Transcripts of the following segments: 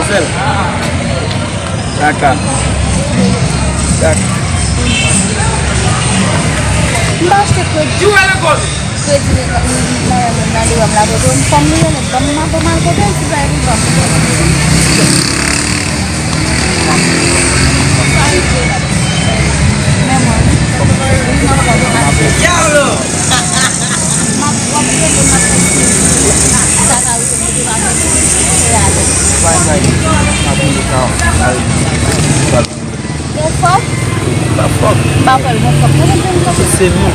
mademoiselle. D'accord. D'accord. You are the boss. C'est nous.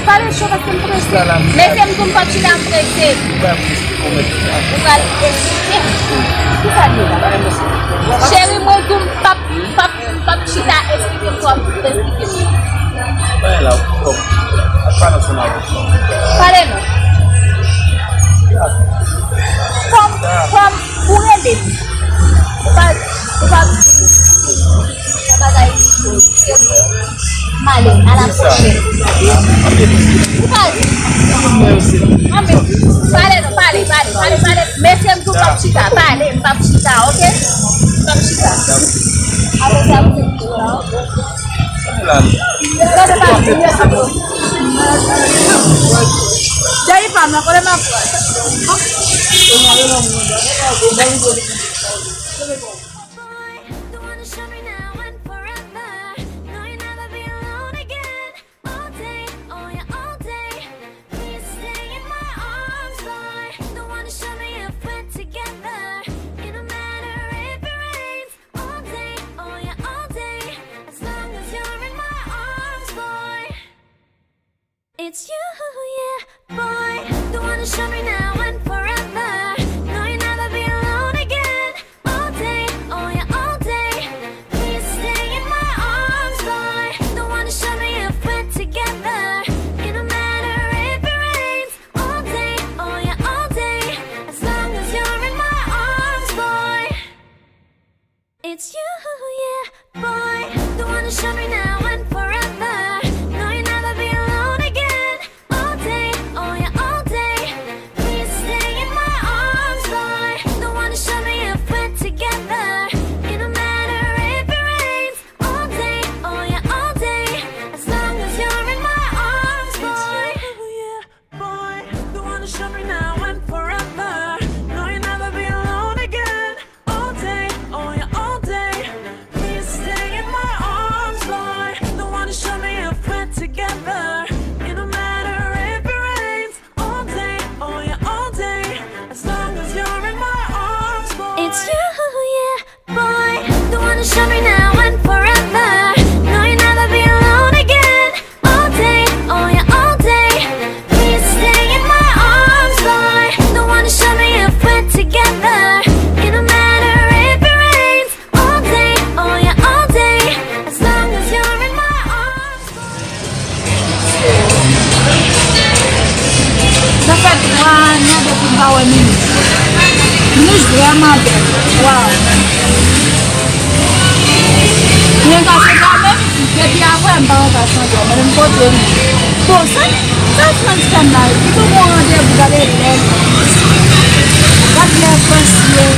Palage chaud parce que me pressé. Mais c'est me pas tu l'as pressé. Qui ça dit là? Chérie, moi pap chita explique-moi, explique-moi. Ouais là, pas national. Parle-nous. Comme pour aider. Pas Malé, à la prochaine. Parlez. Mais c'est tout pas chita, parlez, pas chita, ok? Pas chita. Avec ça, vous êtes là. J'arrive pas, mais comment It's you, yeah, boy. The one to show me now and forever. No, you'll never be alone again. All day, oh yeah, all day. Please stay in my arms, boy. The one to show me if we're together. It don't matter if it rains. All day, oh yeah, all day. As long as you're in my arms, boy. It's you, yeah, boy. The one to show me now and forever. No, you'll never be alone again. Show me now and forever. No, you'll never be alone again. All day, oh yeah, all day. Please stay in my arms, boy. The one to show me if we're together. It don't matter if it rains. All day, oh yeah, all day. As long as you're in my arms, boy. Ça fait 3 ans depuis que je suis venu. Vraiment bien. Wow. Yang kasih kami, jadi aku yang bawa kasih dia, dan bodoh. Bosan, saya sekali itu mau dia buka dari kan dia pasti.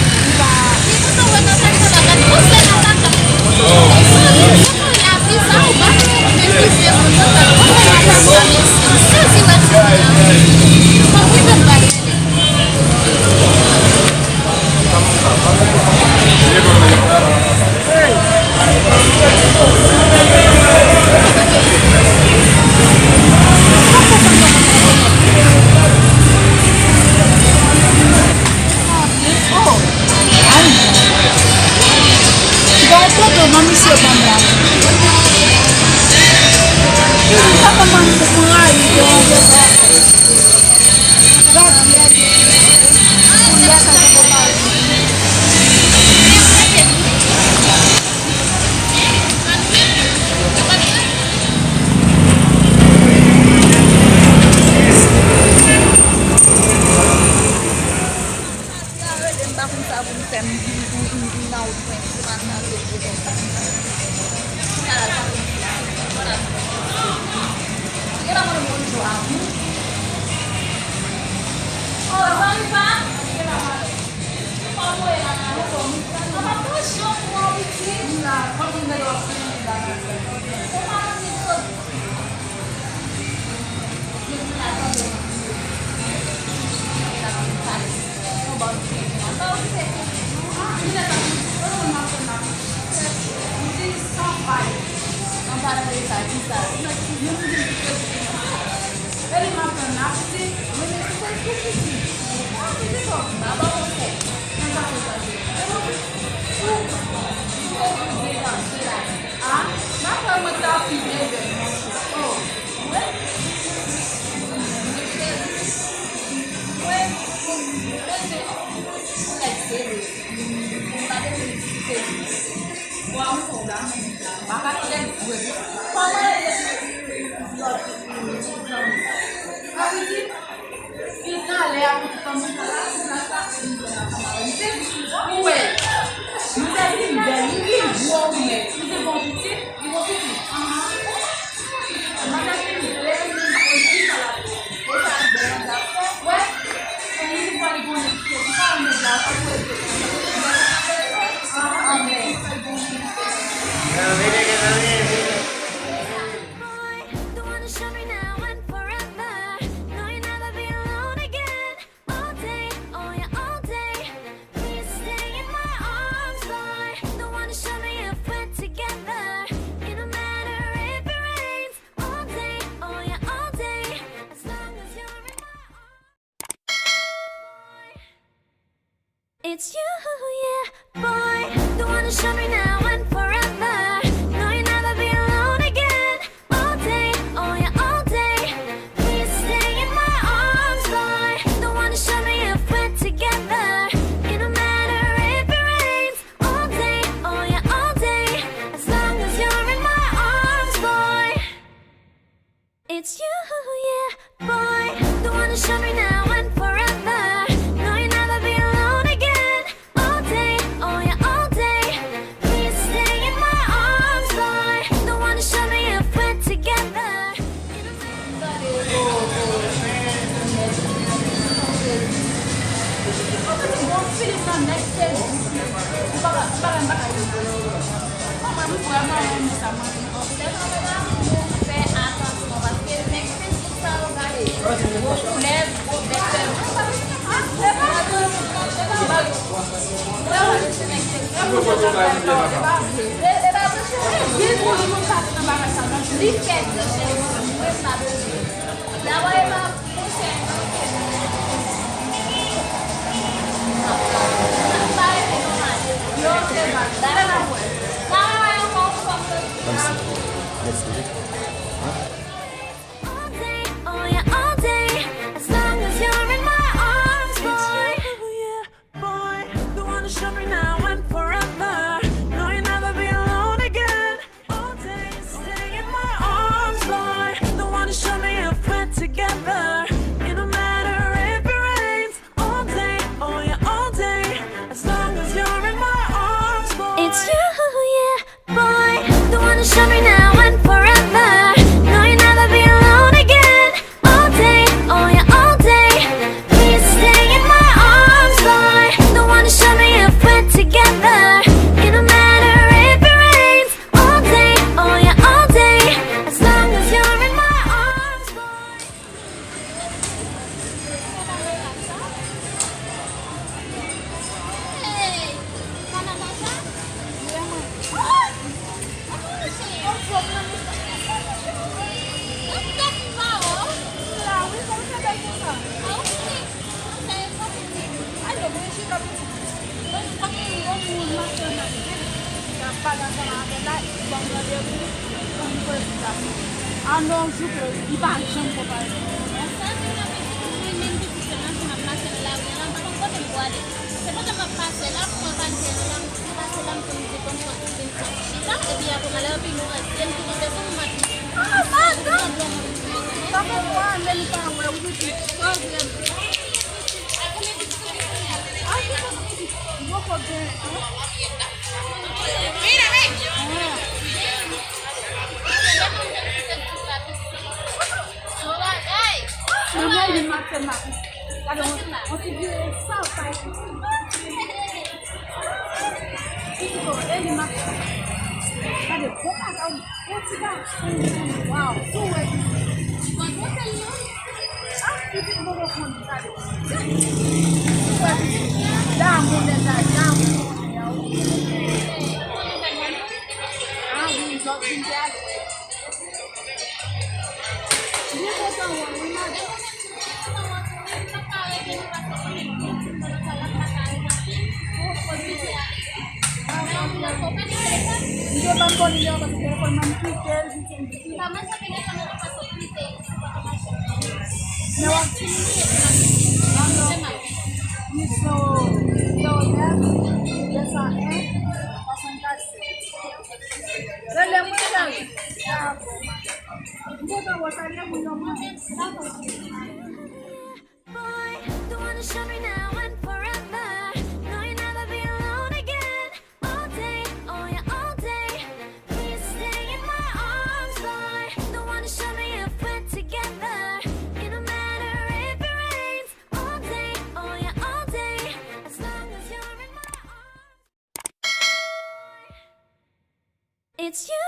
Itu tuh benar kan bosan orang kan. The one to show me now and forever. No, you'll never be alone again. All day, oh yeah, all day. Please stay in my arms, boy. The one to show me if we're together. It don't matter if it rains. All day, oh yeah, all day. As long as you're in my arms, boy. It's you, yeah, boy. The one to show me now and forever. No, you'll never be alone again. All day, oh yeah, all day. Please stay in my arms, boy. The one to show me if we're together. It don't matter if it rains. All day, oh yeah, all day. As long as you're in my arms, boy. It's you, yeah, boy. The one to show me now and forever. No, you'll never be alone again. All day, oh yeah, all day. Please stay in my arms, boy. The one to show me if we're together. All day, oh yeah, all day. As long as you're in my arms, boy. Yeah, boy. The one to show me now and forever. No, you'll never be alone again. All day, stay in my arms, boy. The one to show me if we're together. It don't matter if it rains. All day, oh yeah, all day. As long as you're in my arms, boy. It's you, yeah, boy. The one to show me now and forever. No, you'll never be alone again. All day, oh yeah, all day. Please stay in my arms, boy. The one to show me if we're together. It don't matter if it rains. All day, oh yeah, all day. As long as you're in my arms, boy. dia bambon dia kasi telepon mampikel. Tama sa pinaka pasok dito sa pagkamasya. Nawag Isso, ya, dessa passando Ele é muito grande. Então, gostaria muito Boy, don't wanna show me now and forever. No, you'll never be alone again. All day, oh yeah, all day. Please stay in my arms, boy. Don't wanna show me if we're together. It don't matter if it rains. All day, oh yeah, all day. As long as you're in my arms. It's you,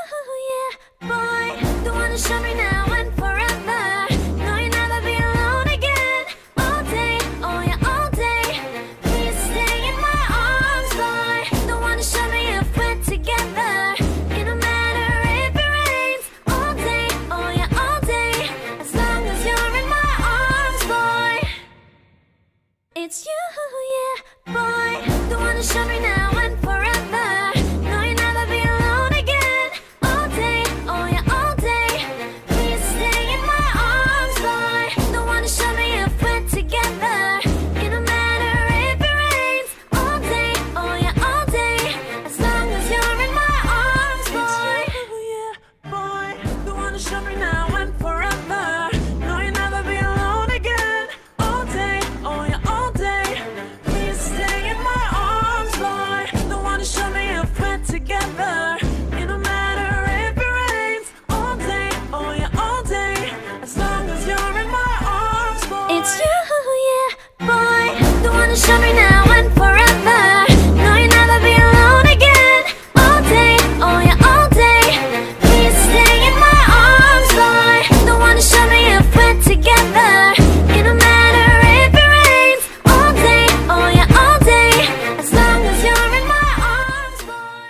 yeah, boy. Don't wanna show me now and forever. No, you'll never be alone again. All day, oh yeah, all day. Please stay in my arms, boy. Don't wanna show me if we're together. It don't matter if it rains. All day, oh yeah, all day. As long as you're in my arms, boy. It's you, yeah, boy. Don't wanna show me now and forever. No, you'll never be alone again. All day, oh yeah, all day. Please stay in my arms, boy. Don't wanna show me if we're together. It don't matter if it rains. All day, oh yeah, all day. As long as you're in my arms, boy. It's you, yeah, boy. Don't wanna show me now and forever. No, you'll never be alone again. All day, oh yeah, all day. Please stay in my arms, boy. Don't wanna show me if we're together. It don't matter if it rains. All day, oh yeah, all day. As long as you're in my arms, boy. It's you, yeah, boy. Don't wanna show me now and forever. No, you'll never be alone again. All day, oh yeah, all day. Please stay in my arms, boy. Don't wanna show me if we're together. It don't matter if it rains. All day, oh yeah, all day. As long as you're in my arms, boy.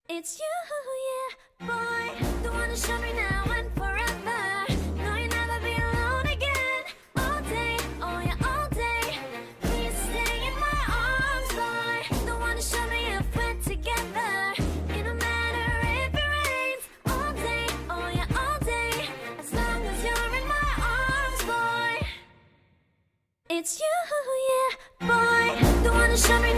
It's you, yeah, boy. Don't wanna show me now and forever. No, you'll never be alone again. All day, oh yeah, all day. Please stay in my arms, boy. Don't wanna show me if we're together. It don't matter if it rains. All day, oh yeah, all day. As long as you're in my arms, boy. It's you, yeah, boy. Don't wanna show me